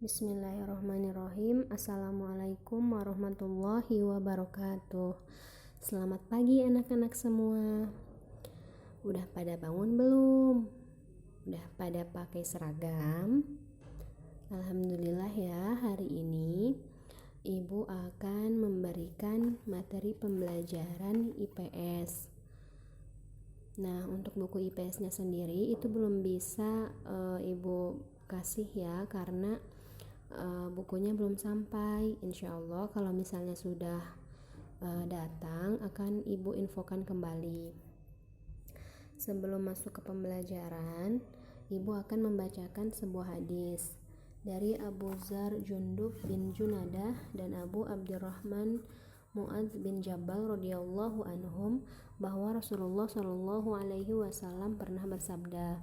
Bismillahirrahmanirrahim. Assalamualaikum warahmatullahi wabarakatuh. Selamat pagi anak-anak semua. Udah pada bangun belum? Udah pada pakai seragam? Alhamdulillah ya, hari ini Ibu akan memberikan materi pembelajaran IPS. Nah, untuk buku IPS-nya sendiri itu belum bisa Ibu kasih ya, karena bukunya belum sampai. Insya Allah kalau misalnya sudah datang akan Ibu infokan kembali. Sebelum masuk ke pembelajaran, Ibu akan membacakan sebuah hadis dari Abu Dzar Jundub bin Junadah dan Abu Abdurrahman Mu'adz bin Jabal radhiyallahu anhum bahwa Rasulullah shallallahu alaihi wasallam pernah bersabda,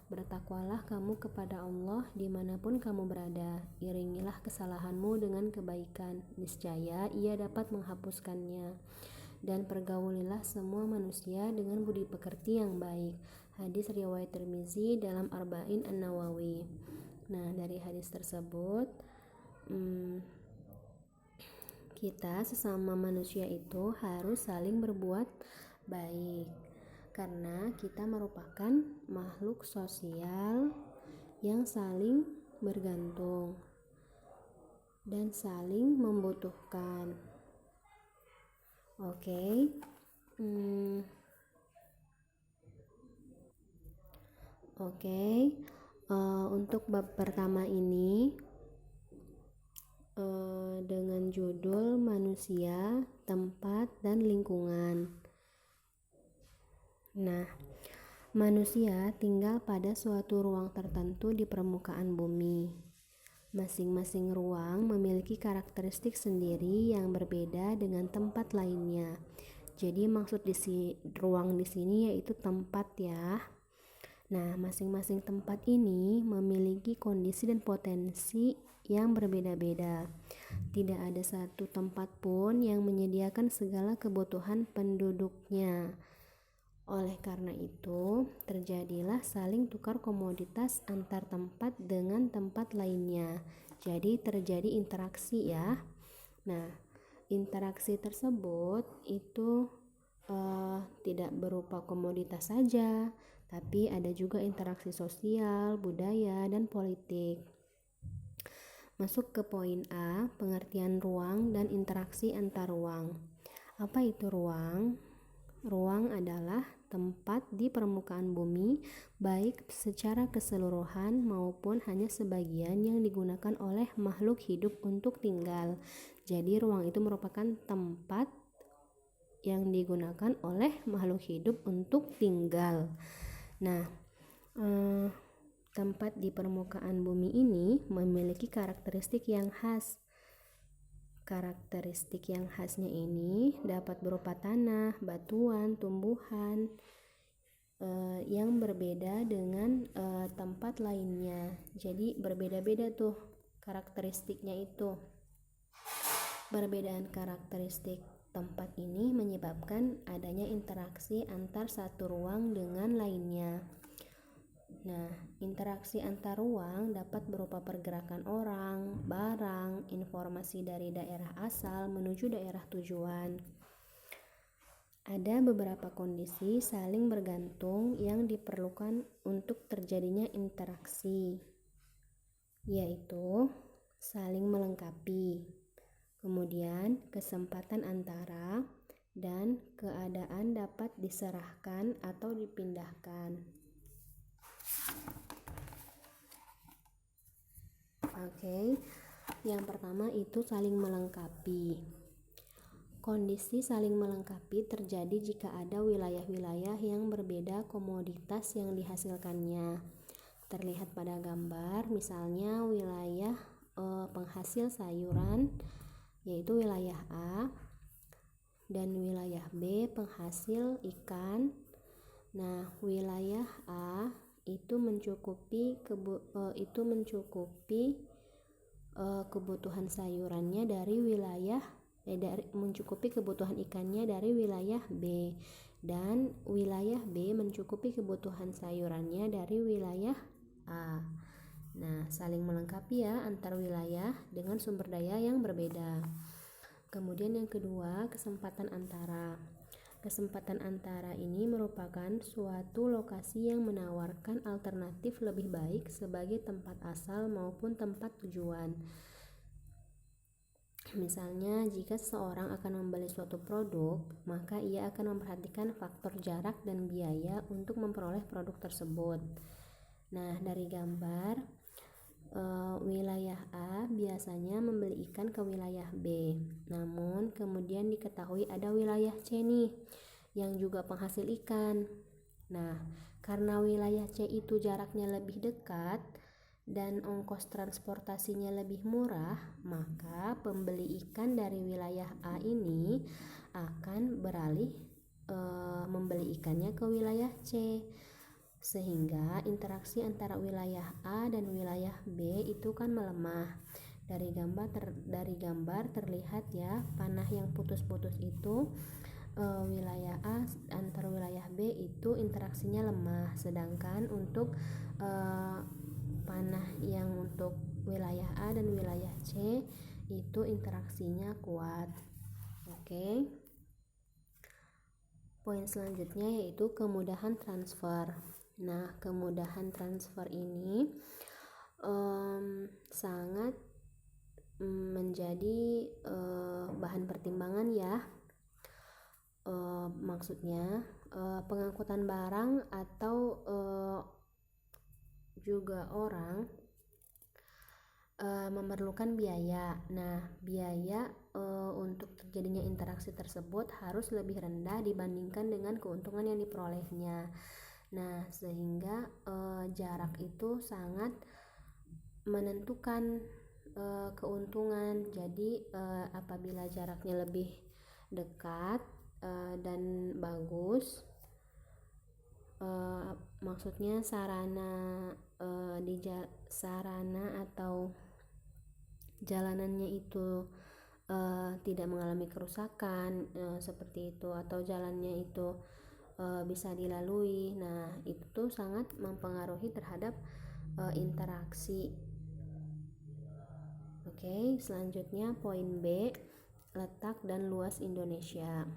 "Bertakwalah kamu kepada Allah dimanapun kamu berada, iringilah kesalahanmu dengan kebaikan, niscaya Ia dapat menghapuskannya, dan pergaulilah semua manusia dengan budi pekerti yang baik." Hadis riwayat Tirmizi dalam Arba'in An-Nawawi. Nah, dari hadis tersebut kita sesama manusia itu harus saling berbuat baik, karena kita merupakan makhluk sosial yang saling bergantung dan saling membutuhkan. Oke. Untuk bab pertama ini dengan judul manusia, tempat, dan lingkungan. Nah, manusia tinggal pada suatu ruang tertentu di permukaan bumi. Masing-masing ruang memiliki karakteristik sendiri yang berbeda dengan tempat lainnya. Jadi maksud ruang di sini yaitu tempat ya. Nah, masing-masing tempat ini memiliki kondisi dan potensi yang berbeda-beda. Tidak ada satu tempat pun yang menyediakan segala kebutuhan penduduknya. Oleh karena itu, terjadilah saling tukar komoditas antar tempat dengan tempat lainnya. Jadi terjadi interaksi ya. Nah, interaksi tersebut itu tidak berupa komoditas saja, tapi ada juga interaksi sosial, budaya, dan politik. Masuk ke poin A, pengertian ruang dan interaksi antar ruang. Apa itu ruang? Ruang adalah tempat di permukaan bumi, baik secara keseluruhan maupun hanya sebagian yang digunakan oleh makhluk hidup untuk tinggal. Jadi ruang itu merupakan tempat yang digunakan oleh makhluk hidup untuk tinggal. Nah, tempat di permukaan bumi ini memiliki karakteristik yang khas. Karakteristik yang khasnya ini dapat berupa tanah, batuan, tumbuhan yang berbeda dengan tempat lainnya. Jadi berbeda-beda tuh karakteristiknya itu. Perbedaan karakteristik tempat ini menyebabkan adanya interaksi antar satu ruang dengan lainnya. Nah, interaksi antar ruang dapat berupa pergerakan orang, barang, informasi dari daerah asal menuju daerah tujuan. Ada beberapa kondisi saling bergantung yang diperlukan untuk terjadinya interaksi, yaitu saling melengkapi, kemudian kesempatan antara, dan keadaan dapat diserahkan atau dipindahkan. Oke, yang pertama itu saling melengkapi. Kondisi saling melengkapi terjadi jika ada wilayah-wilayah yang berbeda komoditas yang dihasilkannya. Terlihat pada gambar, misalnya wilayah penghasil sayuran yaitu wilayah A, dan wilayah B penghasil ikan. Nah, wilayah A itu mencukupi kebutuhan sayurannya dari mencukupi kebutuhan ikannya dari wilayah B, dan wilayah B mencukupi kebutuhan sayurannya dari wilayah A. Nah, saling melengkapi ya antar wilayah dengan sumber daya yang berbeda. Kemudian yang kedua, kesempatan antara. Kesempatan antara ini merupakan suatu lokasi yang menawarkan alternatif lebih baik sebagai tempat asal maupun tempat tujuan. Misalnya, jika seseorang akan membeli suatu produk, maka ia akan memperhatikan faktor jarak dan biaya untuk memperoleh produk tersebut. Nah, dari gambar, wilayah A biasanya membeli ikan ke wilayah B. Namun, kemudian diketahui ada wilayah C nih, yang juga penghasil ikan. Nah, karena wilayah C itu jaraknya lebih dekat dan ongkos transportasinya lebih murah, maka pembeli ikan dari wilayah A ini akan beralih membeli ikannya ke wilayah C, sehingga interaksi antara wilayah A dan wilayah B itu kan melemah. Dari gambar terlihat ya, panah yang putus-putus itu wilayah A antar wilayah B itu interaksinya lemah, sedangkan untuk panah yang untuk wilayah A dan wilayah C itu interaksinya kuat. Oke. Poin selanjutnya yaitu kemudahan transfer. Nah, kemudahan transfer ini sangat menjadi bahan pertimbangan ya. Maksudnya pengangkutan barang atau juga orang memerlukan biaya. Nah, biaya untuk terjadinya interaksi tersebut harus lebih rendah dibandingkan dengan keuntungan yang diperolehnya. Nah, sehingga jarak itu sangat menentukan keuntungan. Jadi apabila jaraknya lebih dekat dan bagus, maksudnya sarana atau jalanannya itu tidak mengalami kerusakan seperti itu, atau jalannya itu bisa dilalui. Nah, itu sangat mempengaruhi terhadap interaksi. Oke, selanjutnya poin B, letak dan luas Indonesia.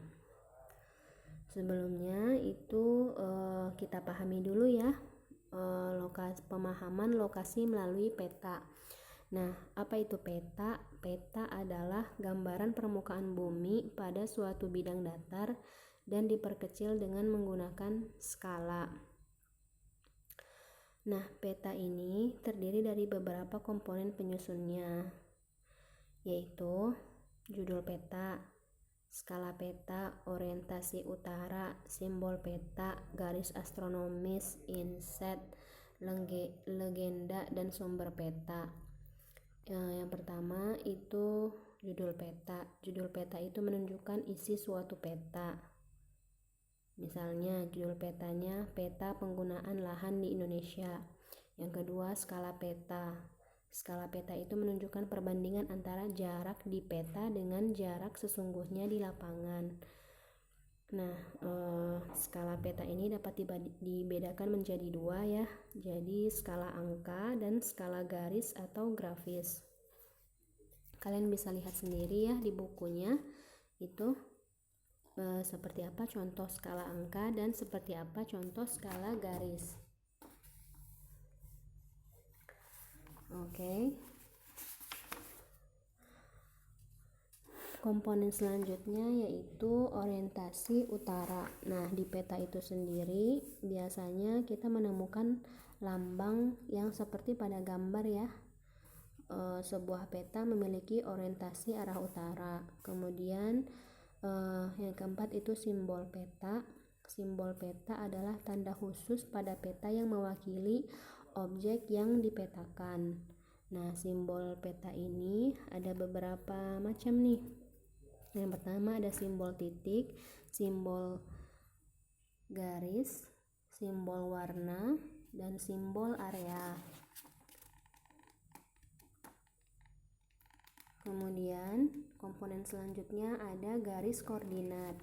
Sebelumnya itu kita pahami dulu ya pemahaman lokasi melalui peta. Nah, apa itu peta? Peta adalah gambaran permukaan bumi pada suatu bidang datar dan diperkecil dengan menggunakan skala. Nah, peta ini terdiri dari beberapa komponen penyusunnya, yaitu judul peta, skala peta, orientasi utara, simbol peta, garis astronomis, inset, legenda, dan sumber peta. Yang pertama itu judul peta. Judul peta itu menunjukkan isi suatu peta. Misalnya judul petanya peta penggunaan lahan di Indonesia. Yang kedua, skala peta. Skala peta itu menunjukkan perbandingan antara jarak di peta dengan jarak sesungguhnya di lapangan. Nah, skala peta ini dapat dibedakan menjadi dua ya. Jadi skala angka dan skala garis atau grafis. Kalian bisa lihat sendiri ya di bukunya itu seperti apa contoh skala angka dan seperti apa contoh skala garis. Oke. Komponen selanjutnya yaitu orientasi utara. Nah, di peta itu sendiri biasanya kita menemukan lambang yang seperti pada gambar ya. Sebuah peta memiliki orientasi arah utara. Kemudian yang keempat itu simbol peta. Simbol peta adalah tanda khusus pada peta yang mewakili objek yang dipetakan. Nah, simbol peta ini ada beberapa macam nih. Yang pertama ada simbol titik, simbol garis, simbol warna, dan simbol area. Kemudian komponen selanjutnya ada garis koordinat.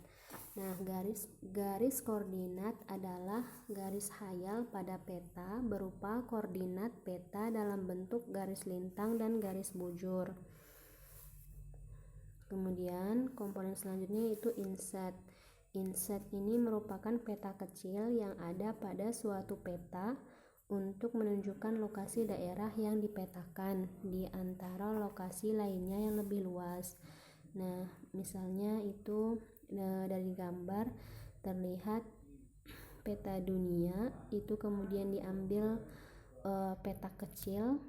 Nah, garis koordinat adalah garis hayal pada peta berupa koordinat peta dalam bentuk garis lintang dan garis bujur. Kemudian komponen selanjutnya yaitu inset. Inset ini merupakan peta kecil yang ada pada suatu peta untuk menunjukkan lokasi daerah yang dipetakan di antara lokasi lainnya yang lebih luas. Nah, misalnya itu dari gambar terlihat peta dunia, itu kemudian diambil peta kecil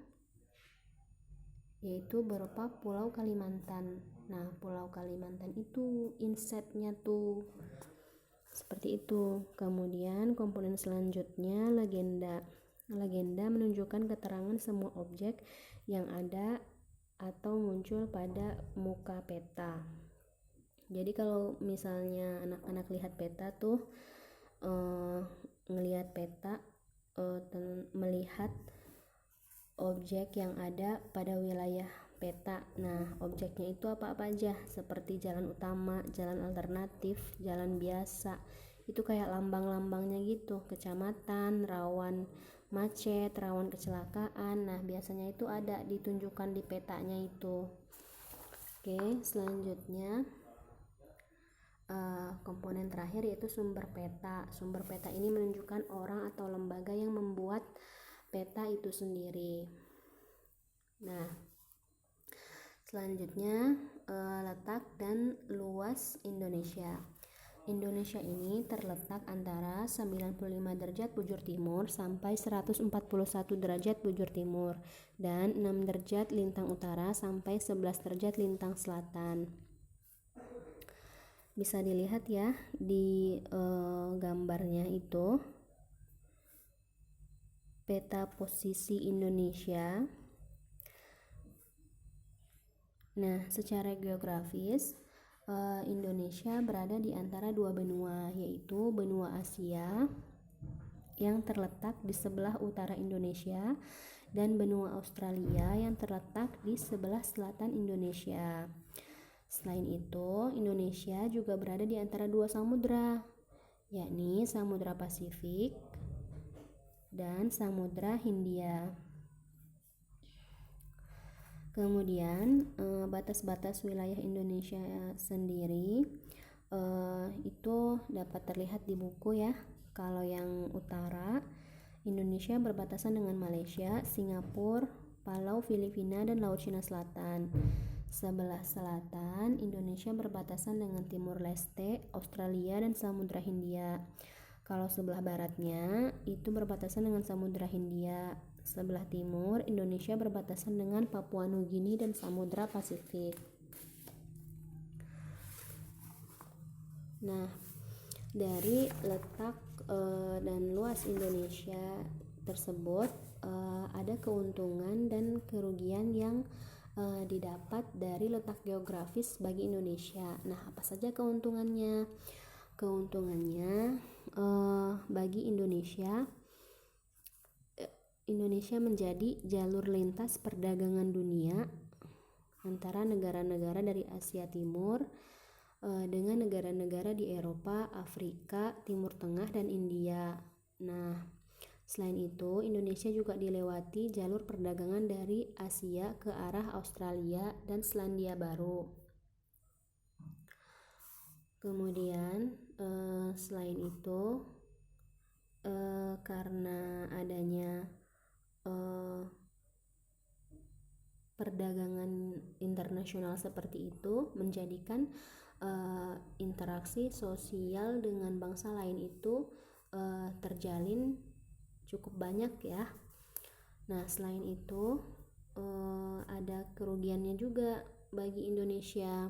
yaitu berupa Pulau Kalimantan. Nah, Pulau Kalimantan itu insetnya tuh seperti itu. Kemudian komponen selanjutnya legenda. Legenda menunjukkan keterangan semua objek yang ada atau muncul pada muka peta. Jadi kalau misalnya anak-anak lihat peta tuh ngelihat peta, melihat objek yang ada pada wilayah peta. Nah, objeknya itu apa-apa aja, seperti jalan utama, jalan alternatif, jalan biasa. Itu kayak lambang-lambangnya gitu, kecamatan, rawan macet, rawan kecelakaan. Nah, biasanya itu ada ditunjukkan di petanya itu. Oke, selanjutnya komponen terakhir yaitu sumber peta. Sumber peta ini menunjukkan orang atau lembaga yang membuat peta itu sendiri. Nah, selanjutnya letak dan luas Indonesia. Indonesia ini terletak antara 95 derajat bujur timur sampai 141 derajat bujur timur dan 6 derajat lintang utara sampai 11 derajat lintang selatan. Bisa dilihat ya di gambarnya itu peta posisi Indonesia. Nah, secara geografis Indonesia berada di antara dua benua, yaitu benua Asia yang terletak di sebelah utara Indonesia dan benua Australia yang terletak di sebelah selatan Indonesia. Selain itu, Indonesia juga berada di antara dua samudra, yakni Samudra Pasifik dan Samudra Hindia. Kemudian batas-batas wilayah Indonesia sendiri itu dapat terlihat di buku ya. Kalau yang utara, Indonesia berbatasan dengan Malaysia, Singapura, Palau, Filipina, dan Laut Cina Selatan. Sebelah selatan, Indonesia berbatasan dengan Timur Leste, Australia, dan Samudra Hindia. Kalau sebelah baratnya itu berbatasan dengan Samudra Hindia. Sebelah timur, Indonesia berbatasan dengan Papua Nugini dan Samudra Pasifik. Nah, dari letak dan luas Indonesia tersebut ada keuntungan dan kerugian yang didapat dari letak geografis bagi Indonesia. Nah, apa saja keuntungannya? Keuntungannya bagi Indonesia menjadi jalur lintas perdagangan dunia antara negara-negara dari Asia Timur dengan negara-negara di Eropa, Afrika, Timur Tengah, dan India. Nah, selain itu, Indonesia juga dilewati jalur perdagangan dari Asia ke arah Australia dan Selandia Baru. Kemudian, selain itu, karena adanya perdagangan internasional seperti itu menjadikan interaksi sosial dengan bangsa lain itu terjalin cukup banyak ya. Nah, selain itu ada kerugiannya juga bagi Indonesia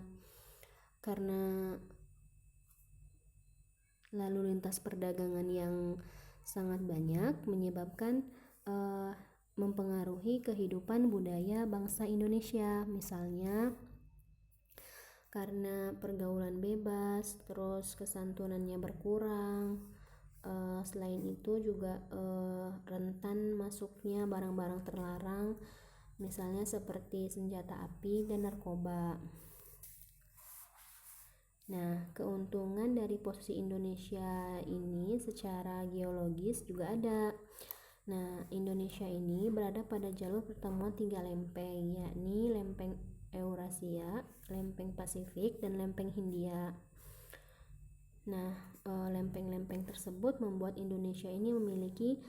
karena lalu lintas perdagangan yang sangat banyak menyebabkan mempengaruhi kehidupan budaya bangsa Indonesia. Misalnya karena pergaulan bebas, terus kesantunannya berkurang. Selain itu juga rentan masuknya barang-barang terlarang, misalnya seperti senjata api dan narkoba. Nah, keuntungan dari posisi Indonesia ini secara geologis juga ada. Nah, Indonesia ini berada pada jalur pertemuan 3 lempeng, yakni lempeng Eurasia, lempeng Pasifik, dan lempeng Hindia. Nah, lempeng-lempeng tersebut membuat Indonesia ini memiliki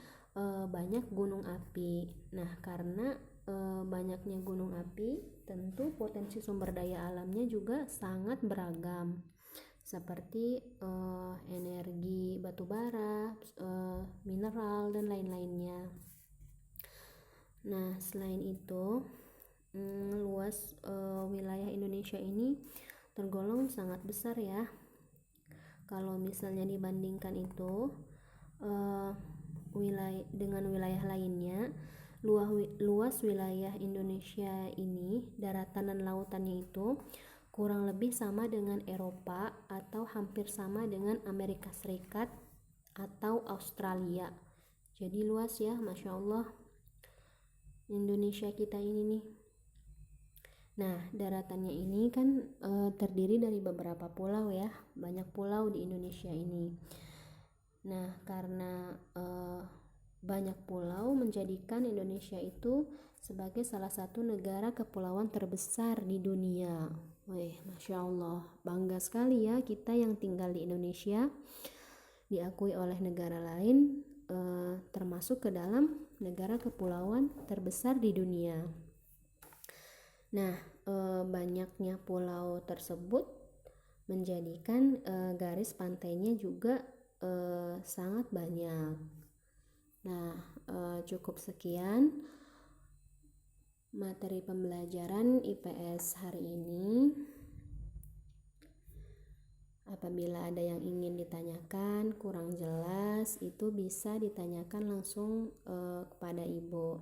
banyak gunung api. Nah, karena banyaknya gunung api, tentu potensi sumber daya alamnya juga sangat beragam, seperti energi batu bara, mineral, dan lain-lainnya. Nah, selain itu, luas wilayah Indonesia ini tergolong sangat besar ya. Kalau misalnya dibandingkan itu dengan wilayah lainnya, luas wilayah Indonesia ini, daratan dan lautannya itu kurang lebih sama dengan Eropa atau hampir sama dengan Amerika Serikat atau Australia. Jadi luas ya, Masya Allah, Indonesia kita ini nih. Nah, daratannya ini kan terdiri dari beberapa pulau ya, banyak pulau di Indonesia ini. Nah, karena banyak pulau menjadikan Indonesia itu sebagai salah satu negara kepulauan terbesar di dunia. Wih, Masya Allah, bangga sekali ya kita yang tinggal di Indonesia, diakui oleh negara lain, termasuk ke dalam negara kepulauan terbesar di dunia. Nah, banyaknya pulau tersebut menjadikan garis pantainya juga sangat banyak. Nah, cukup sekian materi pembelajaran IPS hari ini. Apabila ada yang ingin ditanyakan kurang jelas, itu bisa ditanyakan langsung kepada Ibu.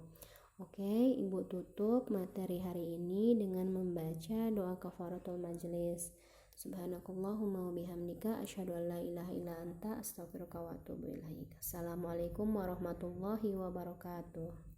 Oke, Ibu tutup materi hari ini dengan membaca doa kafaratul majelis. Subhanakallahumma wa bihamdika asyhadu an la ilaha illa anta astaghfiruka wa atubu ilaik. Assalamualaikum warahmatullahi wabarakatuh.